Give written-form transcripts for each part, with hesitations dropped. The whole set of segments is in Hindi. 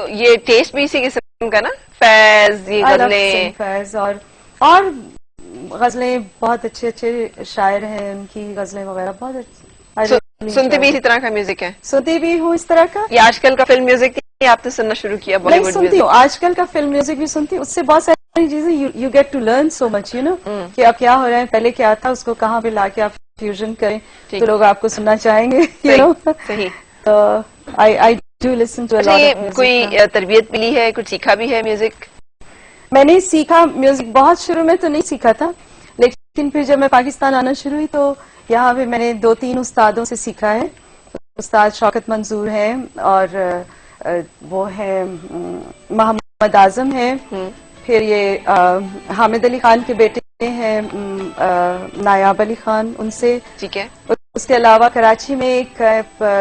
तो ये टेस्ट भी इसी किस्म का ना, फैज, ये गजलें, फैज और गजलें, बहुत अच्छे अच्छे शायर हैं, उनकी गजलें वगैरह बहुत अच्छी। सुनते भी इसी तरह का म्यूजिक है? सुनती भी हूँ इस तरह का। ये आजकल का फिल्म म्यूजिक आपने सुनना शुरू किया? बॉलीवुड सुनती हूँ, आजकल का फिल्म म्यूजिक भी सुनती हूँ। उससे बहुत सारी चीजें you get to learn so much, you know, कि अब क्या हो रहा है, पहले क्या था, उसको कहाँ पे लाके आप फ्यूजन करें तो लोग आपको सुनना चाहेंगे, यू नो। सही। तो I do listen to a lot of music. कोई तरबियत मिली है, कुछ सीखा भी है म्यूजिक? मैंने सीखा म्यूजिक, बहुत शुरू में तो नहीं सीखा था, लेकिन फिर जब मैं पाकिस्तान आना शुरू हुई तो यहाँ पे मैंने 2-3 उस्तादों से सीखा है। उस्ताद शौकत मंजूर हैं और वो है मोहम्मद आजम है, फिर ये हामिद अली खान के बेटे हैं नायाब अली खान, उनसे। ठीक है। उसके अलावा कराची में एक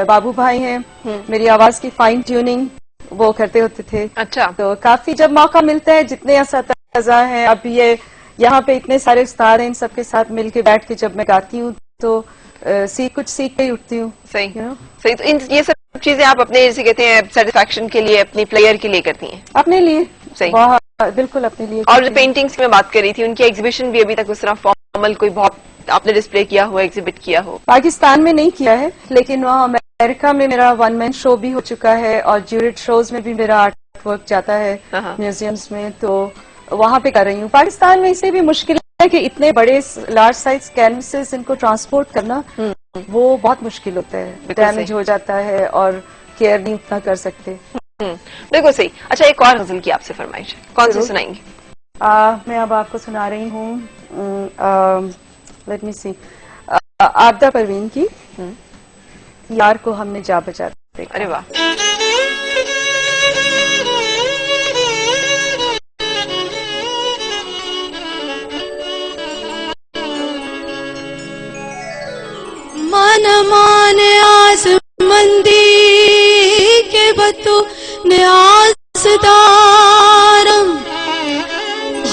बाबू भाई हैं, मेरी आवाज की फाइन ट्यूनिंग वो करते होते थे। अच्छा। तो काफी जब मौका मिलता है, जितने असातिज़ा हैं, अब ये यहाँ पे इतने सारे उस्ताद हैं, इन सबके साथ मिलके बैठ के जब मैं गाती हूँ तो कुछ सीख के ही उठती हूँ। सही, सही। तो ये सब चीजें आप अपने, जैसे कहते हैं, सेटिस्फैक्शन के लिए, अपनी प्लेयर के लिए करती हैं? अपने लिए। सही, बिल्कुल अपने लिए। और जो पेंटिंग्स की मैं बात कर रही थी, उनकी एग्जीबिशन भी अभी तक उस तरह फॉर्मल कोई बहुत आपने डिस्प्ले किया हो, एग्जिबिट किया हो? पाकिस्तान में नहीं किया है, लेकिन वहाँ अमेरिका में मेरा 1 मैन शो भी हो चुका है और ज्यूरिड शोज में भी मेरा आर्ट वर्क जाता है म्यूजियम्स में, तो वहाँ पे कर रही हूँ। पाकिस्तान में इसे भी मुश्किल है कि इतने बड़े लार्ज साइज कैनवसेस, इनको ट्रांसपोर्ट करना वो बहुत मुश्किल होता है, डैमेज हो जाता है और केयर नहीं उतना कर सकते। बिल्कुल सही। अच्छा, एक और गजल की आपसे फरमाइश, कौन सी सुनाएंगी? मैं अब आपको सुना रही हूँ, लेट मी सी, आबदा परवीन की यार को हमने जा बचा देखा। अरे वाह। मन माने आज़मंदी के बतू न्याज़दारम,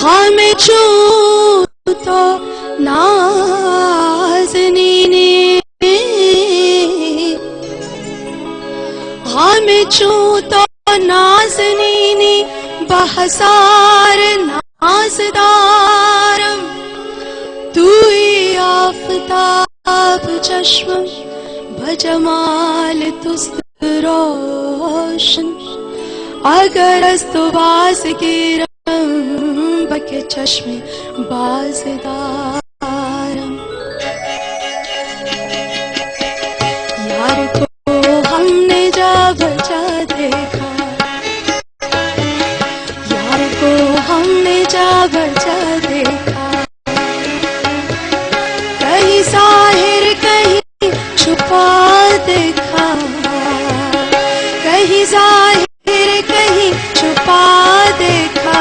हमें छू तो नाज़नीने, हमें छू तो नाज़नीने, बहसार नाज़दारम, तू ही आफ़ताब चश्म बजमाल तुस्त रोशन, अगर अस्तुबास की रंग के चश्मे बाज़दारम, यार को हमने जा बचा देखा, यार को हमने जा बचा देखा, कहीं जाहिर कहीं छुपा देखा, कहीं जाहिर कहीं छुपा देखा,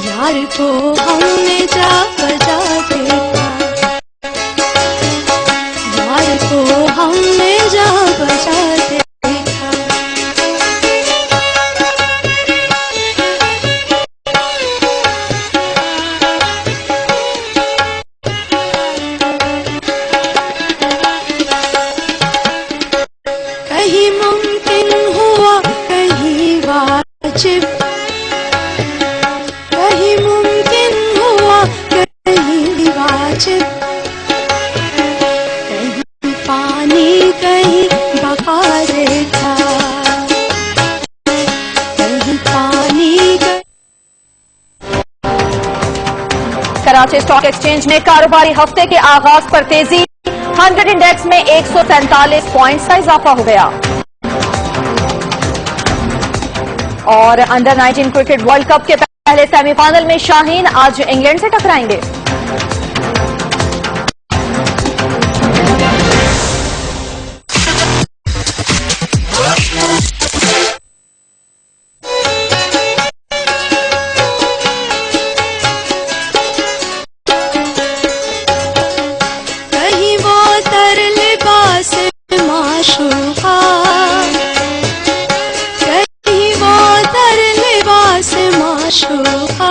यार को हमने जा बजा देखा, यार को हमने जा बजा देखा। कहीं मुमकिन हुआ कहीं वाजिब, कहीं मुमकिन हुआ कहीं वाजिब, कहीं पानी कहीं बका देखा, कहीं पानी कराची स्टॉक एक्सचेंज में कारोबारी हफ्ते के आगाज पर तेजी, 100 इंडेक्स में 143 पॉइंट्स का इजाफा हो गया। और अंडर 19 क्रिकेट वर्ल्ड कप के पहले सेमीफाइनल में शाहीन आज इंग्लैंड से टकराएंगे। कहीं वो तर लिबास माशूका, कहीं वो तर लिबास माशूका,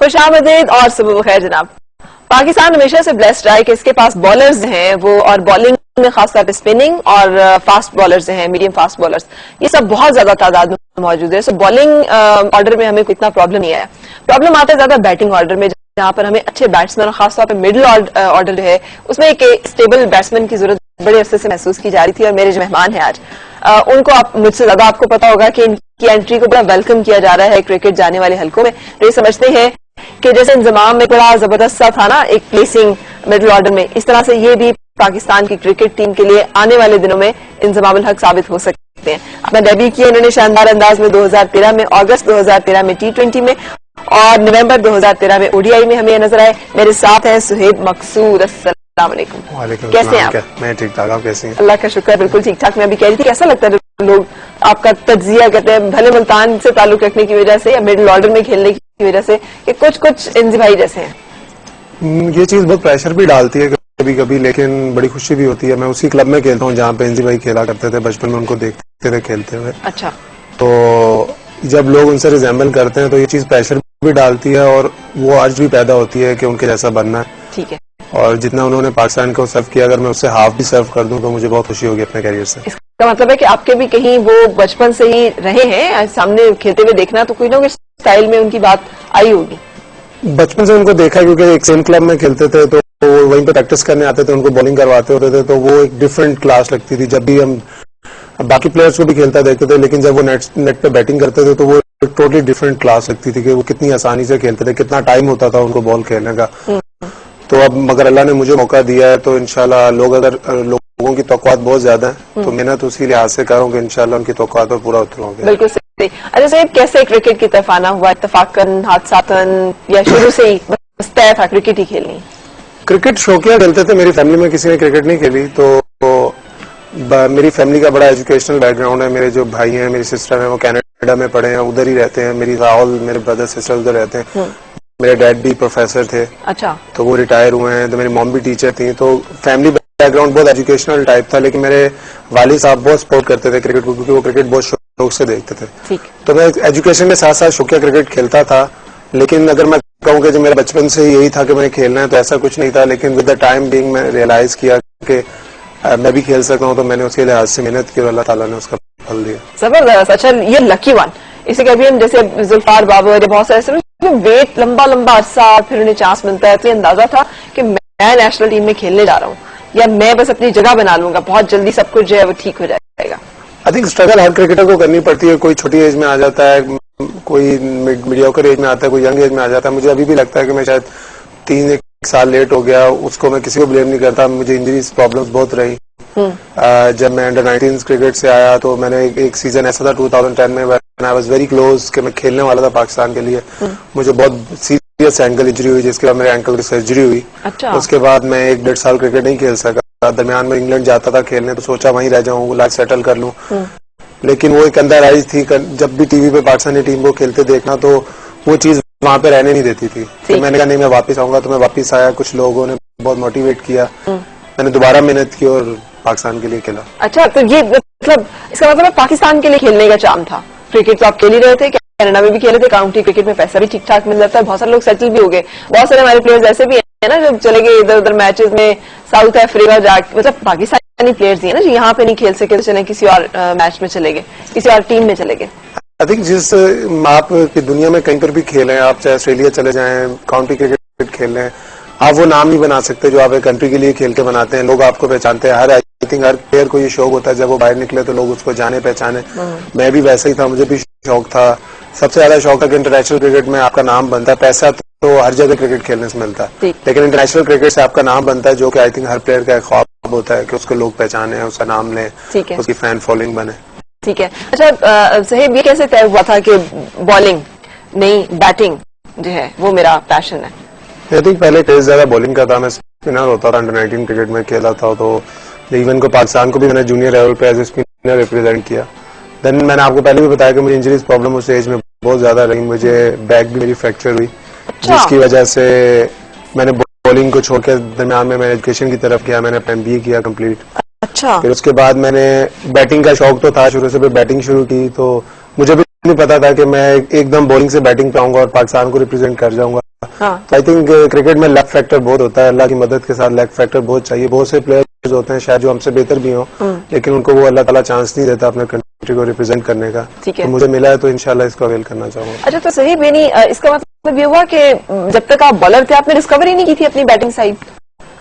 खुशामदीद और सुबह खैर जनाब। पाकिस्तान हमेशा से ब्लेस्ड रहा है कि इसके पास बॉलर्स हैं वो, और बॉलिंग में खासतौर पर स्पिनिंग और फास्ट बॉलर्स हैं, मीडियम फास्ट बॉलर्स, ये सब बहुत ज्यादा तादाद में मौजूद है। सो बॉलिंग ऑर्डर में हमें इतना प्रॉब्लम नहीं आया। प्रॉब्लम आता है ज्यादा बैटिंग ऑर्डर में, जहां पर हमें अच्छे बैट्समैन और खासतौर पर मिडिल ऑर्डर जो है उसमें एक स्टेबल बैट्समैन की जरूरत बड़े अरसे से महसूस की जा रही थी। और मेरे जो मेहमान हैं आज, उनको आप मुझसे ज्यादा आपको पता होगा कि इनकी एंट्री को बड़ा वेलकम किया जा रहा है क्रिकेट जाने वाले हलकों में। तो ये समझते हैं कि जैसे इंजमाम में बड़ा जबरदस्त सा था ना एक प्लेसिंग मिडिल ऑर्डर में, इस तरह से ये भी पाकिस्तान की क्रिकेट टीम के लिए आने वाले दिनों में इंजमामुल हक साबित हो सकते हैं। अपना डेब्यू किया इन्होंने शानदार अंदाज में 2013 में, अगस्त 2013 में T20 में और नवंबर 2013 में ODI में हमें नजर आए। मेरे साथ हैं सुहेब मकसूद। अस्सलाम वालेकुम, कैसे हैं आप? मैं ठीक ठाक, आप कैसी हैं? अल्लाह का शुक्र, बिल्कुल ठीक ठाक। मैं अभी कह रही थी कैसा लगता है लोग आपका तज्जिया करते हैं, भले मुल्तान से ताल्लुक रखने की वजह से या मिडिल ऑर्डर में खेलने की वजह से, कि कुछ इंजी भाई जैसे हैं। ये चीज बहुत प्रेशर भी डालती है कभी कभी, लेकिन बड़ी खुशी भी होती है। मैं उसी क्लब में खेलता हूँ जहाँ पे इंजी भाई खेला करते थे, बचपन में उनको देखते थे खेलते हुए। अच्छा। तो जब लोग उनसे रिजेंबल करते हैं तो ये चीज प्रेशर भी डालती है और वो अर्ज भी पैदा होती है कि उनके जैसा बनना है। ठीक है। और जितना उन्होंने पाकिस्तान को सर्व किया, अगर मैं उससे हाफ भी सर्व कर दूं तो मुझे बहुत खुशी होगी अपने करियर से। इसका मतलब है कि आपके भी कहीं वो बचपन से ही रहे हैं, सामने खेलते हुए देखना, तो कोई ना कोई स्टाइल में उनकी बात आई होगी। बचपन से उनको देखा है, क्योंकि एक सेम क्लब में खेलते थे तो वहीं पे प्रैक्टिस करने आते थे, उनको बॉलिंग करवाते होते थे, तो वो एक डिफरेंट क्लास लगती थी। जब भी हम बाकी प्लेयर्स को भी खेलता देखते थे, लेकिन जब वो नेट पे बैटिंग करते थे तो वो टोटली डिफरेंट क्लास लगती थी कि वो कितनी आसानी से खेलते थे, कितना टाइम होता था उनको बॉल खेलने का। तो अब मगर अल्लाह ने मुझे मौका दिया है, तो इंशाल्लाह लोगों की तवक्कुआत बहुत ज्यादा है, तो मेहनत उसी लिहाज से कर रहा हूं कि इंशाल्लाह उनकी तवक्कुआत पर पूरा उतरूंगा। बिल्कुल सही। अच्छा साहब, कैसे क्रिकेट की तरफ आना हुआ? इत्तफाकन, हादसातन, या शुरू से ही बस तय था क्रिकेट ही खेलनी? क्रिकेट शौकिया खेलते थे। मेरी फैमिली में किसी ने क्रिकेट नहीं खेली, तो मेरी फैमिली का बड़ा एजुकेशनल बैकग्राउंड है। मेरे जो भाई हैं, मेरी सिस्टर है, वो कनाडा में पढ़े हैं, उधर ही रहते हैं। मेरी मेरे ब्रदर सिस्टर उधर रहते हैं। मेरे डैड भी प्रोफेसर थे। अच्छा। तो वो रिटायर हुए हैं। तो मेरी मॉम भी टीचर थी। तो फैमिली बैकग्राउंड बहुत एजुकेशनल टाइप था, लेकिन मेरे वालिद साहब बहुत सपोर्ट करते थे क्रिकेट को, क्योंकि वो क्रिकेट बहुत शौक से देखते थे। ठीक। तो मैं एजुकेशन के साथ साथ शौकिया क्रिकेट खेलता था, लेकिन अगर मैं कहूँ कि जो मेरे बचपन से यही था कि मैंने खेलना है, तो ऐसा कुछ नहीं था। लेकिन विद द टाइम बीइंग मैं रियलाइज किया कि मैं भी खेल सकता हूँ, तो मैंने उसके लिहाज से मेहनत की और अल्लाह ताला ने उसका फल दिया। जबरदस्त। अच्छा, ये लकी वन, इसे कभी हम जैसे जुल्फार बाबर, बहुत सारे वेट लंबा अरसा फिर उन्हें चांस मिलता है, तो अंदाजा था कि मैं नेशनल टीम में खेलने जा रहा हूँ, या मैं बस अपनी जगह बना लूंगा, बहुत जल्दी सब कुछ जो है वो ठीक हो जाएगा? I think struggle her cricketer को करनी पड़ती है। कोई छोटी एज में आ जाता है, कोई मीडियोकर एज में आता है, कोई यंग एज में आ जाता है। मुझे अभी भी लगता है कि मैं शायद 3 साल लेट हो गया। उसको मैं किसी को ब्लेम नहीं करता, मुझे इंजरीज प्रॉब्लम्स बहुत रही। जब मैं अंडर 19 क्रिकेट से आया तो मैंने एक सीजन ऐसा था 2010 में, आई वाज वेरी क्लोज कि मैं खेलने वाला था पाकिस्तान के लिए। मुझे बहुत सीरियस एंकल इंजरी हुई, जिसके बाद मेरे एंकल की सर्जरी हुई। अच्छा। उसके बाद मैं 1-1.5 साल क्रिकेट नहीं खेल सका। दरमियान में इंग्लैंड जाता था खेलने, तो सोचा वहीं रह जाऊं, लाइफ सेटल कर लूं। लेकिन वो एक अंदर आई थी, जब भी टीवी पे पाकिस्तानी टीम को खेलते देखना, तो वो चीज वहां पे रहने नहीं देती थी। तो मैंने कहा नहीं, मैं वापस आऊंगा। तो मैं वापस आया, कुछ लोगों ने बहुत मोटिवेट किया, मैंने दोबारा मेहनत की और पाकिस्तान के लिए खेला। अच्छा, तो ये मतलब इसका मतलब पाकिस्तान के लिए खेलने का चाम था। क्रिकेट तो आप खेल ही रहे थे, कनाडा में भी खेले थे, काउंटी क्रिकेट में पैसा भी ठीक ठाक मिल जाता है, बहुत सारे लोग सेटल भी हो गए। बहुत सारे हमारे प्लेयर्स ऐसे भी है ना जो चले गए इधर उधर मैचेस में, साउथ अफ्रीका जाके, मतलब पाकिस्तानी प्लेयर्स ही है ना जो यहाँ पे नहीं खेल सके, तो चले किसी और मैच में चले गए, किसी और टीम में चले गए। आई थिंक जिस आप की दुनिया में कहीं पर भी खेलें, आप चाहे ऑस्ट्रेलिया चले जाएं, काउंटी क्रिकेट खेल लें, आप वो नाम नहीं बना सकते जो आप एक कंट्री के लिए खेल के बनाते हैं। लोग आपको पहचानते हैं। आई थिंक हर प्लेयर को ये शौक होता है जब वो बाहर निकले तो लोग उसको जाने पहचाने। मैं भी वैसे ही था, मुझे भी शौक था। सबसे ज्यादा शौक था कि इंटरनेशनल क्रिकेट में आपका नाम बनता है। पैसा तो हर जगह क्रिकेट खेलने से मिलता है, लेकिन इंटरनेशनल क्रिकेट से आपका नाम बनता है, जो कि आई थिंक हर प्लेयर का एक ख्वाब होता है कि उसको लोग पहचाने, उसका नाम लें, उसकी फैन फॉलोइंग बने। ठीक है। अच्छा साहिब, ये कैसे तय हुआ था कि बॉलिंग नहीं बैटिंग जो है वो मेरा पैशन है? आई थिंक पहले क्रेज ज्यादा बॉलिंग का था। मैं स्पिनर होता था, अंडर 19 क्रिकेट में खेला था, तो इवन को पाकिस्तान को भी मैंने जूनियर लेवल पे एज ए स्पिनर रिप्रेजेंट किया। देन मैंने आपको पहले भी बताया कि मुझे इंजरीज प्रॉब्लम उस एज में बहुत ज्यादा रही। मुझे बैक भी मेरी फ्रैक्चर हुई। अच्छा। जिसकी वजह से मैंने बॉलिंग को छोड़ के दरमियान में मैंने एजुकेशन की तरफ किया, मैंने MBA किया कंप्लीट। अच्छा। फिर उसके बाद मैंने बैटिंग का शौक तो था शुरू से, फिर बैटिंग शुरू की, तो मुझे भी नहीं पता था कि मैं एकदम बॉलिंग से बैटिंग पे आऊंगा और पाकिस्तान को रिप्रेजेंट कर जाऊंगा। हाँ। तो आई थिंक क्रिकेट में लक फैक्टर बहुत होता है, अल्लाह की मदद के साथ लक फैक्टर बहुत चाहिए। बहुत से प्लेयर्स होते हैं शायद जो हमसे बेहतर भी हों, लेकिन उनको वो अल्लाह ताला चांस नहीं देता अपने कंट्री को रिप्रेजेंट करने का। ठीक है। तो मुझे मिला है तो इंशाल्लाह इसको अवेल करना चाहूंगा। अच्छा, तो सही बेनी, इसका मतलब ये हुआ कि जब तक आप बॉलर थे आपने डिस्कवरी नहीं की थी अपनी batting side?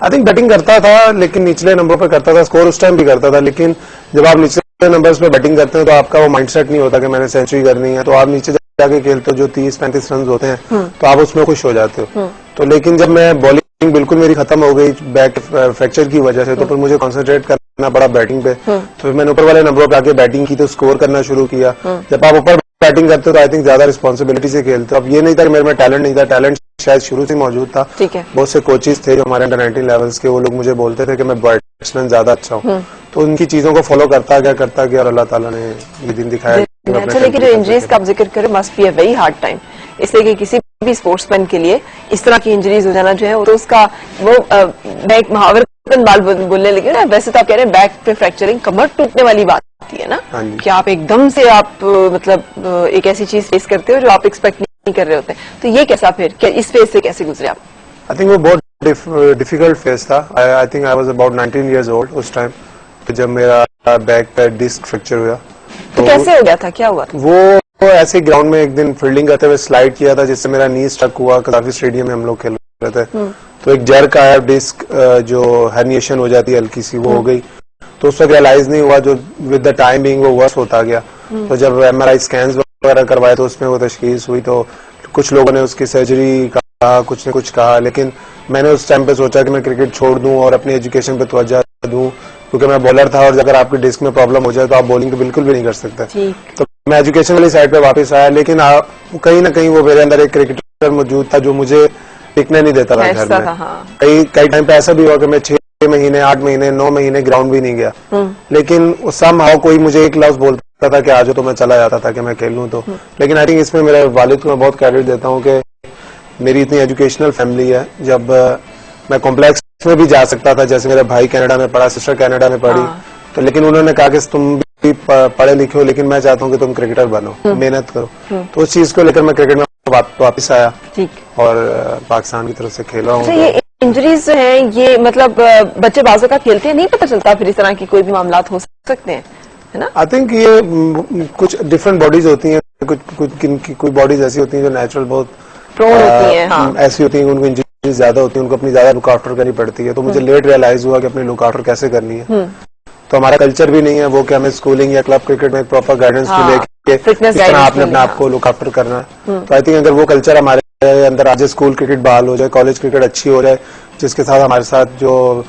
I think batting करता था, लेकिन निचले नंबर पर करता था, स्कोर उस टाइम भी करता था, लेकिन जब आप निचले नंबर्स पे बैटिंग करते हैं तो आपका वो माइंडसेट नहीं होता कि मैंने सेंचुरी करनी है, तो आप नीचे जाके खेलते हो जो 30-35 रन होते हैं तो आप उसमें खुश हो जाते हो। तो लेकिन जब मैं बॉलिंग बिल्कुल मेरी खत्म हो गई बैक फ्रैक्चर की वजह से, तो फिर मुझे कॉन्सेंट्रेट करना पड़ा बैटिंग पे। तो फिर मैंने ऊपर वाले नंबरों पे आके बैटिंग की तो स्कोर करना शुरू किया। जब आप ऊपर बैटिंग करते हो तो आई थिंक ज्यादा रिस्पॉन्सिबिलिटी से खेलते हो। अब ये नहीं था कि मेरे में टैलेंट नहीं था, टैलेंट शायद शुरू से मौजूद था। ठीक है। बहुत से कोचेस थे जो हमारे अंडर 19 लेवल्स के, वो लोग मुझे बोलते थे कि मैं बैट्समैन ज्यादा अच्छा हूँ, तो उनकी चीजों को फॉलो करता गया और अल्लाह ताला ने ये दिन दिखाया। अच्छा, लेकिन जो इंजरीज का आप जिक्र करें, must be a very hard time, इसलिए कि किसी भी स्पोर्ट्समैन के लिए इस तरह की इंजरीज हो जाना जो है, तो उसका वो मैं एक मुहावरा बाल बोलने लगी ना, वैसे तो आप कह रहे हैं बैक पे फ्रैक्चरिंग, कमर टूटने वाली बात है ना, कि आप एकदम से आप मतलब एक ऐसी चीज फेस करते हो जो आप एक्सपेक्ट नहीं कर रहे होते। तो ये कैसा फिर इस फेज से कैसे गुजरे आप? आई थिंक वो बहुत डिफिकल्ट फेज था। I think I was about 19 years old उस टाइम जब मेरा बैक पे डिस्क फ्रैक्चर हुआ। तो कैसे हो गया था, क्या हुआ था? वो ऐसे ग्राउंड में एक दिन फील्डिंग करते हुए स्लाइड किया था, जिससे मेरा नी स्टक हुआ। काफी स्टेडियम में हम लोग खेल रहे थे, तो एक जर्क आया, डिस्क जो हर्निएशन हो जाती है हल्की सी, वो हो गई। तो उस वक्त रियलाइज नहीं हुआ, जो विद द टाइम बिंग वो वर्स होता गया। तो जब MRI स्कैन्स वगैरह करवाए तो उसमें वो तशखीस हुई। तो कुछ लोगों ने उसकी सर्जरी कहा, कुछ ने कुछ कहा, लेकिन मैंने उस टाइम पे सोचा कि मैं क्रिकेट छोड़ दूं और अपनी एजुकेशन पे तवज्जो दूं, क्योंकि मैं बॉलर था और अगर आपकी डिस्क में प्रॉब्लम हो जाए तो आप बॉलिंग तो बिल्कुल भी नहीं कर सकते। तो मैं एजुकेशन वाली साइड पे वापस आया, लेकिन कहीं ना कहीं वो मेरे अंदर एक क्रिकेटर मौजूद था जो मुझे टिकने नहीं देता था घर में। कई टाइम पे ऐसा भी हुआ कि मैं 6 महीने, 8 महीने, 9 महीने ग्राउंड भी नहीं गया, लेकिन समहाउ कोई मुझे एक लफ्ज बोलता था कि आ जाओ, तो मैं चला जाता था कि मैं खेल लूं। तो लेकिन आई थिंक इसमें मेरे वालिद को मैं बहुत क्रेडिट देता हूँ कि मेरी इतनी एजुकेशनल फैमिली है। जब मैं कॉम्प्लेक्स में भी जा सकता था, जैसे मेरा भाई कनाडा में पढ़ा, सिस्टर कनाडा में पढ़ी, तो लेकिन उन्होंने कहा कि तुम भी पढ़े लिखे हो, लेकिन मैं चाहता हूँ कि तुम क्रिकेटर बनो, मेहनत करो। तो उस चीज को लेकर मैं क्रिकेट में वापस आया और पाकिस्तान की तरफ से खेल रहा हूँ। ये इंजरीज जो है, ये मतलब बच्चे बाजू का खेलते हैं, नहीं पता चलता फिर इस तरह की कोई भी मामलात हो सकते हैं, है ना? आई थिंक ये कुछ डिफरेंट बॉडीज होती हैं, कोई बॉडीज ऐसी होती हैं जो नेचुरल बहुत प्रोन होती हैं, हाँ। ऐसी होती हैं उनको इंजरीज ज्यादा होती है, उनको अपनी ज्यादा लुक आफ्टर करनी पड़ती है। तो मुझे लेट रियलाइज हुआ कि अपनी लुक आफ्टर कैसे करनी है। तो हमारा कल्चर भी नहीं है वो कि हमें स्कूलिंग या क्लब क्रिकेट में प्रॉपर गाइडेंस मिले कि किस तरह आपने अपने आप को लुक आफ्टर करना है। तो आई थिंक अगर वो कल्चर हमारे अंदर आज स्कूल क्रिकेट बहाल हो जाए, कॉलेज क्रिकेट अच्छी हो जाए, जिसके साथ हमारे साथ जो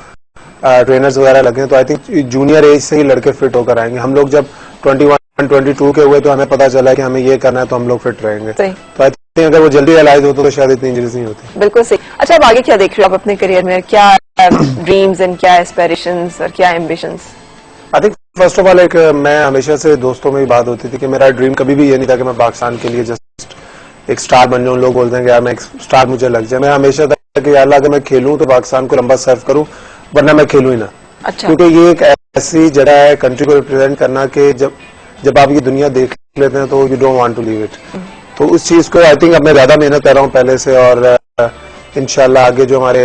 ट्रेनर्स वगैरह लगे, तो आई थिंक जूनियर एज से ही लड़के फिट होकर आएंगे। हम लोग जब 21-22 के हुए तो हमें पता चला कि हमें ये करना है, तो हम लोग फिट रहेंगे। तो आई थिंक अगर वो जल्दी रियलाइज होता तो शायद इतनी इंजरीज नहीं होती। बिल्कुल सही। अच्छा, अब आगे क्या देख रहे हो आप अपने करियर में? क्या ड्रीम्स एंड क्या एस्पिरेशंस और क्या ambitions? I think first of all मैं हमेशा से दोस्तों में ही बात होती थी कि मेरा ड्रीम कभी भी ये नहीं था कि मैं पाकिस्तान के लिए जस्ट एक स्टार बन जाऊं। लोग बोलते हैं कि यार मैं एक स्टार मुझे लग जाए। मैं हमेशा था कि यार अगर मैं खेलूं तो पाकिस्तान को लंबा सर्व करूं, वरना मैं खेलूं ही ना। अच्छा। क्योंकि ये एक ऐसी जगह है कंट्री को रिप्रेजेंट करना कि जब आप ये दुनिया देख लेते हैं तो you don't want to leave it. तो उस चीज को आई थिंक अब मैं ज्यादा मेहनत कर रहा हूँ पहले से, और इंशाल्लाह आगे जो हमारे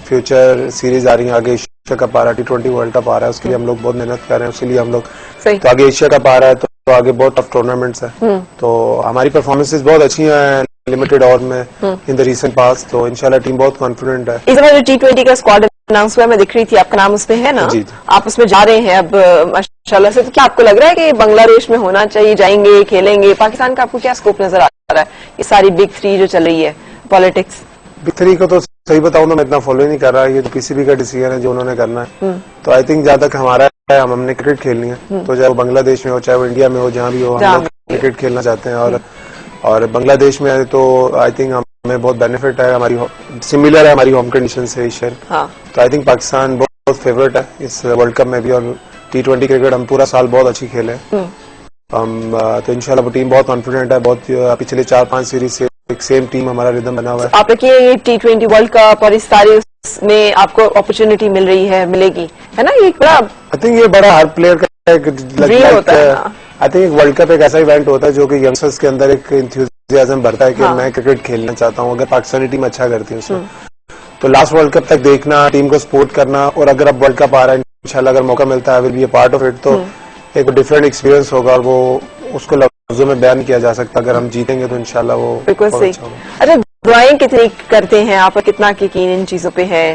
फ्यूचर सीरीज आ रही है, आगे एशिया कप आ रहा है, T20 वर्ल्ड कप आ रहा है, उसके लिए हम लोग बहुत मेहनत कर रहे हैं। उसके लिए हम लोग तो आगे एशिया कप आ रहा है, तो आगे बहुत टफ टूर्नामेंट्स है। तो हमारी परफॉर्मेंसेस बहुत अच्छी हैं लिमिटेड ओवर में इन द रीसेंट पास। तो इंशाल्लाह टीम बहुत कॉन्फिडेंट है। इस बार जो T20 का स्क्वाड अनाउंस हुआ, मैं दिख रही थी आपका नाम उसमें है ना? आप उसमें जा रहे हैं अब माशाल्लाह से। तो क्या आपको लग रहा है कि बांग्लादेश में होना चाहिए, जाएंगे, खेलेंगे? पाकिस्तान का आपको क्या स्कोप नजर आ रहा है? ये सारी बिग 3 जो चल रही है पॉलिटिक्स। बिग 3 को तो सही बताऊं तो मैं इतना फॉलो नहीं कर रहा। ये तो PCB का डिसीजन है जो उन्होंने करना है। तो आई थिंक जहां तक हमारा है, हमने क्रिकेट खेलनी है, तो चाहे वो बांग्लादेश में हो, चाहे वो इंडिया में हो, जहां भी हो, हम लोग क्रिकेट खेलना चाहते हैं। और बांग्लादेश में तो आई थिंक हमें बहुत बेनिफिट है, हमारी सिमिलर है हमारी होम कंडीशन से एशियन। तो आई थिंक पाकिस्तान बहुत फेवरेट है इस वर्ल्ड कप में भी, और T20 क्रिकेट हम पूरा साल बहुत अच्छी खेले। तो इंशाल्लाह वो टीम बहुत कॉन्फिडेंट है। बहुत पिछले 4-5 सीरीज से एक सेम टीम हमारा रिदम बना हुआ है। आप देखिए ये T20 वर्ल्ड कप और इस सारे में आपको अपॉर्चुनिटी मिल रही है, मिलेगी, है ना? ये बड़ा आई थिंक ये बड़ा हर प्लेयर का एक ड्रीम होता है। आई थिंक एक वर्ल्ड कप एक ऐसा इवेंट होता है जो कि यंगस्टर्स के अंदर एक एंथुसियाज्म बढ़ता है कि हाँ। मैं क्रिकेट खेलना चाहता हूँ, अगर पाकिस्तानी टीम अच्छा करती है उसमें। तो लास्ट वर्ल्ड कप तक देखना, टीम को सपोर्ट करना, और अगर अब वर्ल्ड कप आ रहा है इंशाल्लाह अगर मौका मिलता है, will be a part of it, तो एक डिफरेंट एक्सपीरियंस होगा, और वो उसको लफ्जों में बयान किया जा सकता है। अगर हम जीतेंगे तो इंशाल्लाह वो बिल्कुल बहुत सही। अच्छा होगा। अच्छा, दुआएं कितनी करते हैं आप, कितना यकीन इन चीजों पे है?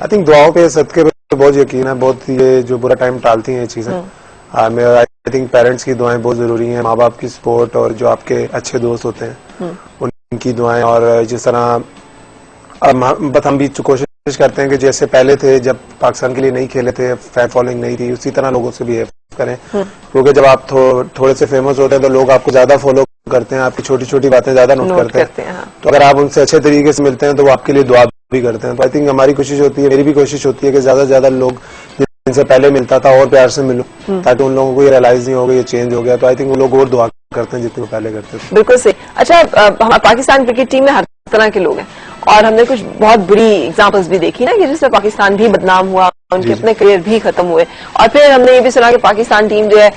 आई थिंक दुआओं पे, सदके पे बहुत यकीन है, बहुत ये जो बुरा टाइम टालती हैं ये चीजें। आई थिंक पेरेंट्स की दुआएं बहुत जरूरी हैं, माँ बाप की सपोर्ट, और जो आपके अच्छे दोस्त होते हैं उनकी दुआएं, और जिस तरह बस हम भी कोशिश करते हैं कि जैसे पहले थे जब पाकिस्तान के लिए नहीं खेले थे, फैन फॉलोइंग नहीं थी, उसी तरह लोगों से बिहेव करें, क्योंकि जब आप थोड़े से फेमस होते हैं तो लोग आपको ज्यादा फॉलो करते हैं, आपकी छोटी छोटी बातें ज्यादा नोट करते हैं। हाँ। तो अगर आप उनसे अच्छे तरीके से मिलते हैं तो वो आपके लिए दुआ भी करते हैं। तो आई थिंक हमारी कोशिश होती है, मेरी भी कोशिश होती है कि ज्यादा से ज्यादा लोग जिनसे पहले मिलता था और प्यार से मिलूं, ताकि उन लोगों को ये रियलाइज नहीं होगा ये चेंज हो गया। तो आई थिंक वो लोग और दुआ करते हैं जितने वो पहले करते थे। बिल्कुल सही। अच्छा, हमारे पाकिस्तान क्रिकेट टीम में हर तरह के लोग हैं, और हमने कुछ बहुत बुरी एग्जांपल्स भी देखी ना, कि जिससे पाकिस्तान भी बदनाम हुआ, उनके अपने करियर भी खत्म हुए, और फिर हमने ये भी सुना कि पाकिस्तान टीम जो है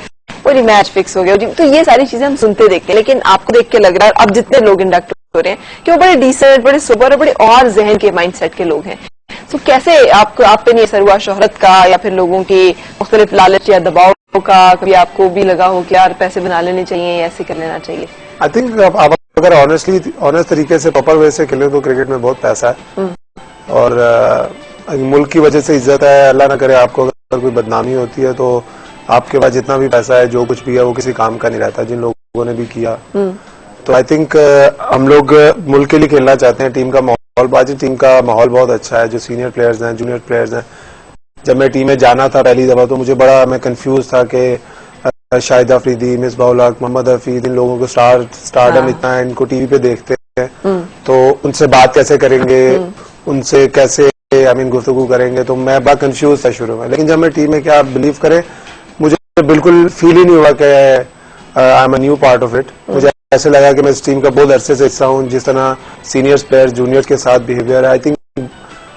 वो मैच फिक्स हो गया। तो ये सारी चीजें हम सुनते देखते हैं, लेकिन आपको देख के लग रहा है अब जितने लोग इंडक्ट हो रहे हैं कि वो बड़े डिसेंट, बड़े सुपर और बड़े और जहन के माइंडसेट के लोग हैं। तो कैसे आपको, आप पे नहीं असर हुआ शोहरत का, या फिर लोगों की मुख्तलिफ लालच या दबाव का? कभी आपको भी लगा हो कि यार पैसे बना लेने चाहिए, ऐसे कर लेना चाहिए? आई थिंक आप अगर ऑनेस्ट तरीके से, प्रॉपर वे से खेले तो क्रिकेट में बहुत पैसा है, और मुल्क की वजह से इज्जत है। अल्लाह ना करे आपको अगर कोई बदनामी होती है तो आपके पास जितना भी पैसा है, जो कुछ भी है, वो किसी काम का नहीं रहता, जिन लोगों ने भी किया। तो आई थिंक हम लोग मुल्क के लिए खेलना चाहते हैं। टीम का माहौल, आज टीम का माहौल बहुत अच्छा है, जो सीनियर प्लेयर्स हैं, जूनियर प्लेयर्स हैं। जब मैं टीम में जाना था पहली दफा तो मुझे बड़ा, मैं कंफ्यूज था कि शाहिद अफरीदी, मिसबाह उल हक, मोहम्मद हफीज, इन लोगों को स्टारडम इतना है, इनको टीवी पे देखते हैं, तो उनसे बात कैसे करेंगे, उनसे कैसे गुफ्तगू करेंगे। तो मैं बड़ा कंफ्यूज था शुरू में, लेकिन जब मैं टीम में, क्या आप बिलीव करें, मुझे बिल्कुल फील ही नहीं हुआ कि I am a new part of it. मुझे ऐसे लगा कि मैं इस टीम का बहुत अरसे से हिस्सा हूँ। जिस तरह सीनियर्स प्लेयर्स जूनियर्स के साथ बिहेवियर है, आई थिंक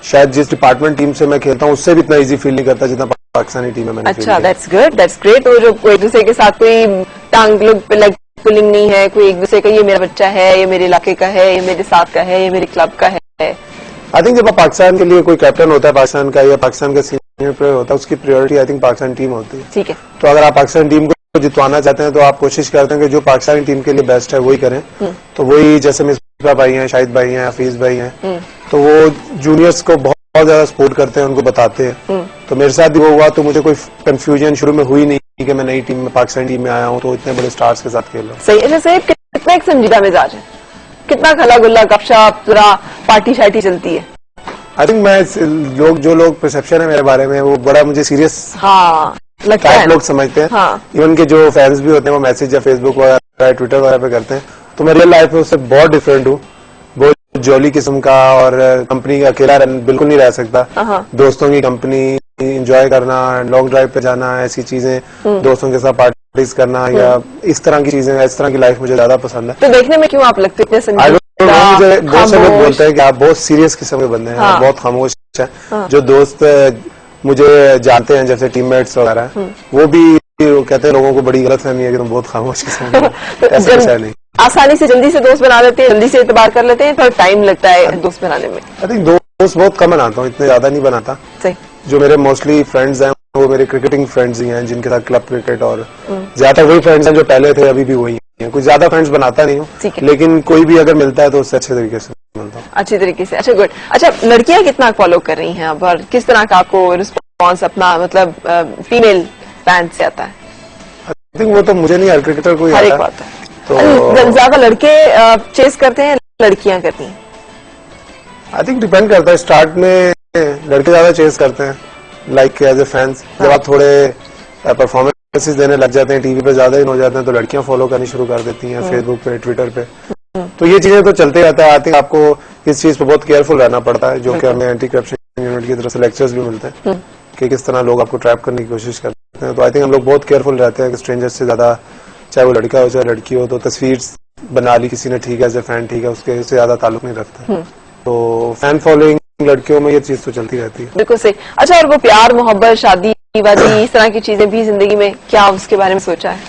शायद जिस डिपार्टमेंट टीम से मैं खेलता हूँ उससे भी इतना इजी फील नहीं करता जितना पाकिस्तानी टीम में मैंने। अच्छा, दैट्स गुड, दैट्स ग्रेट। तो जो एक दूसरे के साथ कोई टांग लेग पुलिंग नहीं है, कोई एक दूसरे का ये मेरा बच्चा है, ये मेरे इलाके का है, ये मेरे साथ का है, ये मेरे क्लब का है। आई थिंक जब पाकिस्तान के लिए कोई कैप्टन होता है पाकिस्तान का, या पाकिस्तान का सीनियर प्लेयर होता है, उसकी priority I think Pakistan team होती है। ठीक है। तो अगर आप पाकिस्तान टीम को जितवाना चाहते हैं तो आप कोशिश करते हैं कि जो पाकिस्तानी टीम के लिए बेस्ट है वही करें। तो वही, जैसे मिसबाह भाई हैं, शाहिद भाई हैं, हफीज भाई हैं, तो वो जूनियर्स को बहुत ज्यादा सपोर्ट करते हैं, उनको बताते हैं। तो मेरे साथ भी वो हुआ, तो मुझे कोई कंफ्यूजन शुरू में हुई नहीं कि मैं नई टीम में, पाकिस्तानी टीम में आया हूँ तो इतने बड़े स्टार्स के साथ खेल रहा हूँ। सही। अच्छा साहब, कितना एक संजीदा मिजाज है, कितना खला गुल्ला गपशप जरा पार्टी शार्टी चलती है? आई थिंक मैं जो लोग परसेप्शन है मेरे बारे में, वो बड़ा मुझे सीरियस लगता है, लोग समझते हैं। हाँ। इवन के जो फैंस भी होते हैं वो मैसेज या फेसबुक वगैरह, ट्विटर वगैरह पे करते हैं। तो मैं रियल लाइफ में उससे बहुत डिफरेंट हूँ, बहुत जॉली किस्म का, और कंपनी का अकेला बिल्कुल नहीं रह सकता। दोस्तों की कंपनी, एंजॉय करना, लॉन्ग ड्राइव पे जाना, ऐसी चीजें, दोस्तों के साथ पार्टीज करना, या इस तरह की चीजें, इस तरह की लाइफ मुझे ज्यादा पसंद है। तो देखने में क्यों आप लगते हैं इतने मुझे बहुत से लोग बोलते हैं कि आप बहुत सीरियस किस्म के बंदे हैं, बहुत खामोश हैं। जो दोस्त मुझे जानते हैं, जैसे टीममेट्स वगैरह, वो भी कहते हैं लोगों को बड़ी गलतफहमी है कि तुम बहुत खामोश किस्म के। ऐसा कुछ है नहीं। आसानी से जल्दी से दोस्त बना लेते हैं, जल्दी से इतबार कर लेते हैं, थोड़ा टाइम लगता है दोस्त बनाने में। आई थिंक दोस्त बहुत कम बनाता हूँ, इतने ज्यादा नहीं बनाता। सही। जो मेरे मोस्टली फ्रेंड्स हैं वो मेरे क्रिकेटिंग फ्रेंड्स ही हैं, जिनके साथ क्लब क्रिकेट, और ज्यादातर वही फ्रेंड्स हैं जो पहले थे, अभी भी वही हैं। कुछ ज्यादा फ्रेंड्स बनाता नहीं हूँ, लेकिन कोई भी अगर मिलता है तो उससे अच्छे तरीके से मिलता हूँ। अच्छी तरीके से। अच्छा, गुड। अच्छा, लड़कियां कितना फॉलो कर रही हैं अब, और किस तरह का आपको रिस्पॉन्स अपना, मतलब फीमेल फैन से आता है? आई थिंक वो तो मुझे नहीं, हर क्रिकेटर को ही हर एक आता बात है। तो ज्यादा लड़के चेस करते हैं, लड़कियां करती हैं? आई थिंक डिपेंड करता है। स्टार्ट में लड़के ज्यादा चेस करते हैं, लाइक एज ए फैंस। जब आप थोड़े परफॉर्मेंसेस देने लग जाते हैं, टीवी पे ज्यादा इन हो जाते हैं, तो लड़कियां फॉलो करनी शुरू कर देती हैं, फेसबुक पे, ट्विटर पे। तो ये चीजें तो चलते रहता है। आई थिंक आपको इस चीज पे बहुत केयरफुल रहना पड़ता है, जो कि हमें एंटी करप्शन यूनिट की तरफ से लेक्चर्स भी मिलते हैं कि किस तरह लोग आपको ट्रैप करने की कोशिश करते हैं। तो आई थिंक हम लोग बहुत केयरफुल रहते हैं कि स्ट्रेंजर्स से ज्यादा, चाहे वो लड़का हो चाहे लड़की हो, तो तस्वीर बना ली किसी ने, ठीक है, एज ए फैन, ठीक है, उसके से ज्यादा ताल्लुक नहीं रखता। तो फैन फॉलोइंग लड़कियों में ये चीज तो चलती रहती है। बिल्कुल सही। अच्छा, और वो प्यार, मोहब्बत, शादी वादी, इस तरह की चीजें भी जिंदगी में, क्या उसके बारे में सोचा है?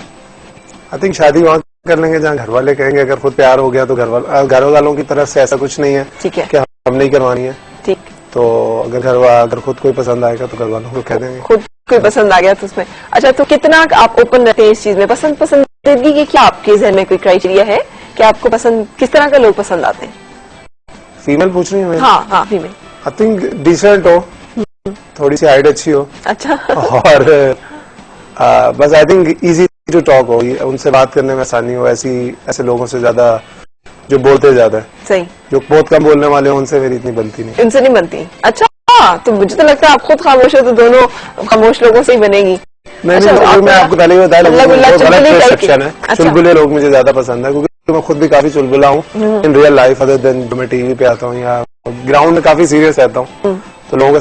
आई थिंक शादी वहाँ कर लेंगे जहाँ घर वाले कहेंगे। अगर खुद प्यार हो गया तो घर वालों की तरफ से ऐसा कुछ नहीं है ठीक है। कि हम नहीं करवानी है। ठीक। तो अगर खुद कोई पसंद आएगा तो घर वालों को कह देंगे। खुद कोई पसंद आ गया तो उसमें अच्छा, तो कितना आप ओपन रहते हैं इस चीज में? पसंदीदगी की क्या आपके जहन में कोई क्राइटेरिया है कि आपको पसंद किस तरह के लोग पसंद आते हैं? फीमेल पूछ रही है? हाँ फीमेल। आई थिंक डिसेंट हो, थोड़ी सी हाइट अच्छी हो। अच्छा। और बस I think easy to talk हो, उनसे बात करने में आसानी हो। ऐसे लोगों से ज्यादा जो बोलते ज्यादा है, सही, जो बहुत कम बोलने वाले हैं उनसे मेरी इतनी बनती नहीं। इनसे नहीं बनती? अच्छा, तो मुझे तो लगता है आप खुद खामोश हो तो दोनों खामोश लोगों से ही बनेगी। नहीं, अच्छा, नहीं, मैं आपको पहले ही बताया, गलत परसेप्शन है। अच्छा। चुलबुले लोग मुझे ज्यादा पसंद है, क्योंकि मैं खुद भी काफी चुलबुला हूँ in real life, other than मैं टीवी पे आता हूँ या ग्राउंड में काफी सीरियस रहता हूँ। तो लोग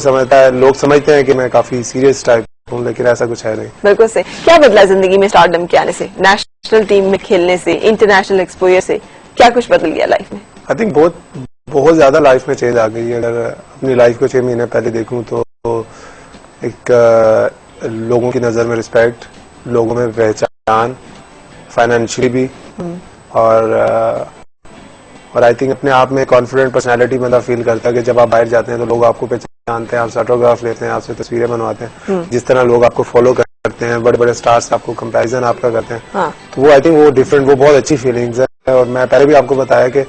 समझते हैं कि मैं काफी सीरियस टाइप हूँ, लेकिन ऐसा कुछ है नहीं। बिल्कुल सही। क्या बदला जिंदगी में स्टारडम के आने से, नेशनल टीम में खेलने से, इंटरनेशनल एक्सपोजर से, क्या कुछ बदल गया लाइफ में? आई थिंक बहुत ज्यादा लाइफ में चेंज आ गई है। अगर अपनी लाइफ को 6 महीने पहले देखूं तो एक लोगों की नजर में रिस्पेक्ट, लोगों में पहचान, फाइनेंशियली भी, और आई थिंक अपने आप में कॉन्फिडेंट पर्सनालिटी बंदा फील करता है कि जब आप बाहर जाते हैं तो लोग आपको पहचानते हैं, आपसे ऑटोग्राफ लेते हैं, आपसे तस्वीरें बनवाते हैं। जिस तरह लोग आपको फॉलो करते हैं, बड़े बड़े स्टार्स आपको कंपैरिजन आपका करते हैं। हाँ। तो वो आई थिंक वो डिफरेंट, वो बहुत अच्छी फीलिंग्स है। और मैं पहले भी आपको बताया कि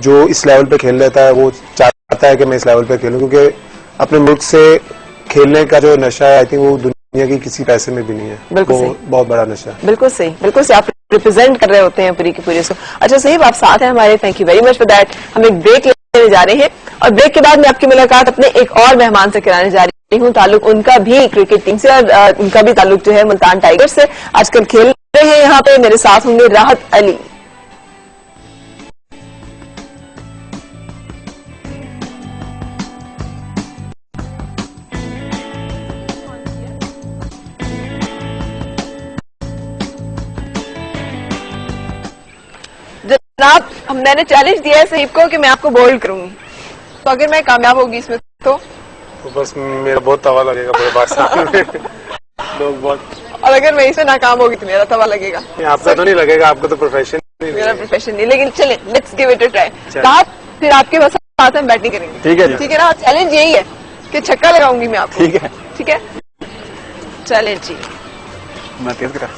जो इस लेवल पे खेल लेता है वो चाहता है कि मैं इस लेवल पे खेलूं, क्योंकि अपने मुल्क से खेलने का जो नशा है आई थिंक वो दुनिया की किसी पैसे में भी नहीं है। बिल्कुल वो सही। बहुत बड़ा नशा है। बिल्कुल सही, बिल्कुल सही। आप रिप्रेजेंट कर रहे होते हैं पूरी की पूरी इसको। अच्छा साहिब, आप साथ हैं हमारे, thank you very much for that. हम एक ब्रेक लेने जा रहे हैं और ब्रेक के बाद मैं आपकी मुलाकात अपने एक और मेहमान से कराने जा रही हूँ। ताल्लुक उनका भी क्रिकेट टीम से और उनका भी ताल्लुक जो है मुल्तान टाइगर्स से। आजकल खेल रहे हैं यहाँ पे। मेरे साथ होंगे राहत अली। जनाब, मैंने चैलेंज दिया है सहीब को कि मैं आपको बोल्ड करूंगी, तो अगर मैं कामयाब होगी इसमें तो बस मेरा बहुत तवा लगेगा पूरे पाकिस्तान में। लोग बहुत, और अगर मैं इसमें नाकाम होगी तो मेरा तवा लगेगा। आपका तो नहीं लगेगा, आपका तो प्रोफेशन नहीं मेरा लगेगा। प्रोफेशन नहीं, लेकिन चले let's give it a try. कहा फिर आपके बस साथ हम बैटिंग करेंगे। ठीक है जी। ठीक है ना? चैलेंज यही है कि छक्का लगाऊंगी मैं आपको। ठीक है। ठीक है, चलें जी। मैं तेज करा।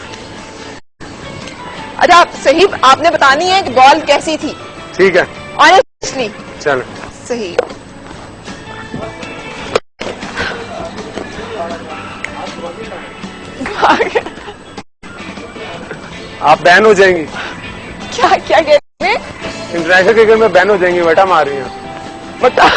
अच्छा सहीब, आपने बतानी है कि बॉल कैसी थी। ठीक है, ऑनेस्टली। चलो। सही। आप बैन हो जाएंगी क्या क्या कहते हैं? इंटरनेशनल क्रिकेट में बैन हो जाएंगी, बटा मार रही हैं। बता